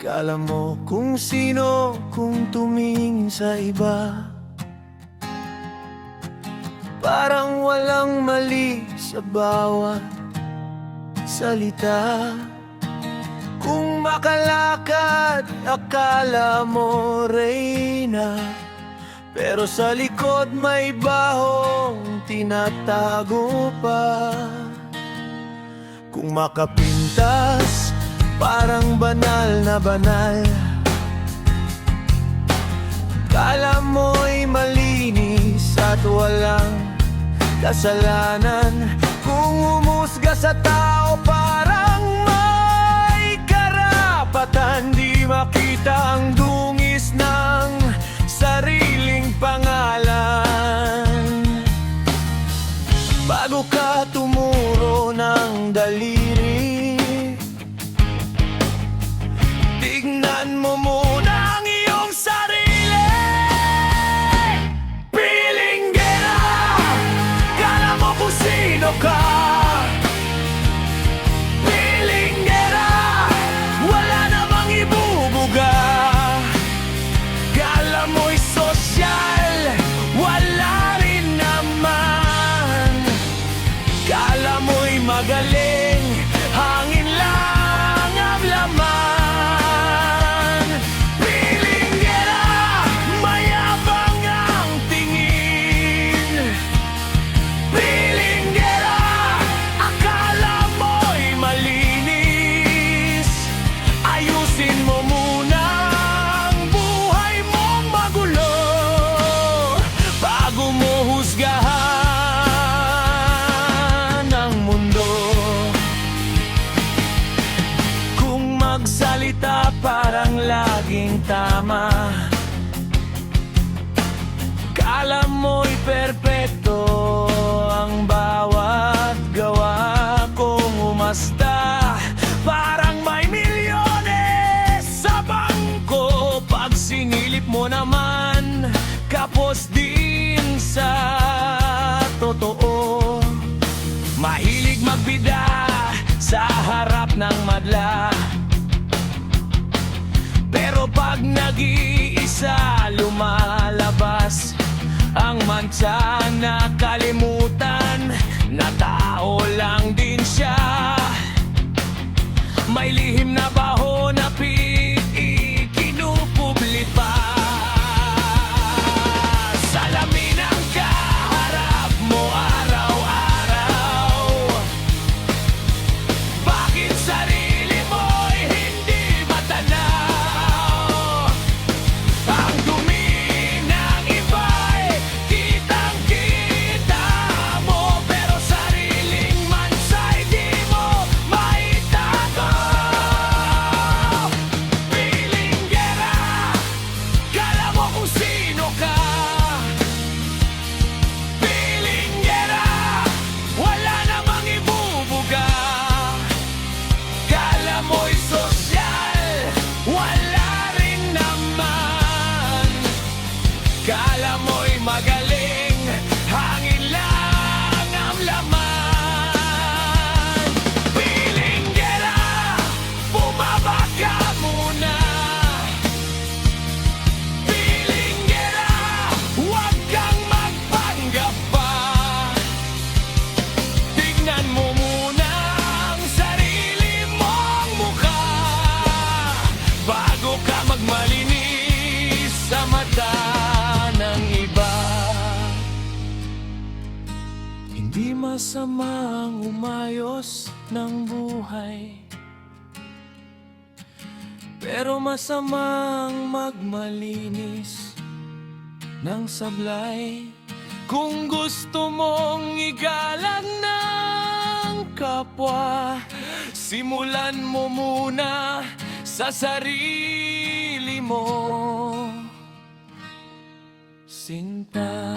Kala mo kung sino kung tumingin sa iba. Parang walang mali sa bawat salita. Kung makalakad, akala mo reyna, pero sa likod may bahong tinatago pa. Kung makapintas, parang banal na banal. Kala mo'y malinis at walang kasalanan. Kung umusga sa tao, parang may karapatan. Di makita ang dungis ng sariling pangalan. Bago ka tumuro ng daliri, tignan mo muna ang iyong sarili. Pilinggera, kala mo kung sino ka. Pilinggera, wala namang ibubuga. Kala mo'y sosyal, wala rin naman. Kala mo'y magaling, hangin lang ang laman. Pilinggera, mayabang ang tingin. Pilinggera, akala mo'y malinis. Ayusin mo muna ang buhay mong magulo bago mo husgahan ang mundo. Kung magsalita parang laging tama, kala mo'y perpekto ang bawat gawa. Kung umasta, parang may milyones sa bangko. Pag sinilip mo naman, kapos din sa totoo. Mahilig magbida sa harap ng madla, pero pag nag-iisa, lumalabas ang mansa. Nakalimutan na tao lang din siya. May lihim na baho na ikinupubli pa. Salamin ang kaharap mo araw-araw. Bakit sarili mo'y hindi matanaw? Ang dumi ng iba'y kitang-kita mo, pero sariling mansa'y di mo maitago. Pilinggera, kala mo kung sino ka. Pilinggera, wala namang ibubuga. Kala mo'y sosyal, wala rin naman. Kala mo'y magaling, hangin lang ang laman. Pilinggera, bumaba ka muna. Pilinggera, huwag kang magpanggap pa. Tignan mo muna ang sarili mong mukha bago ka magmalinis sa mata ng iba. Hindi masamang umayos ng buhay, pero masamang magmalinis ng sablay. Kung gusto mong igalang ng kapwa, simulan mo muna sa sarili mo, sinta.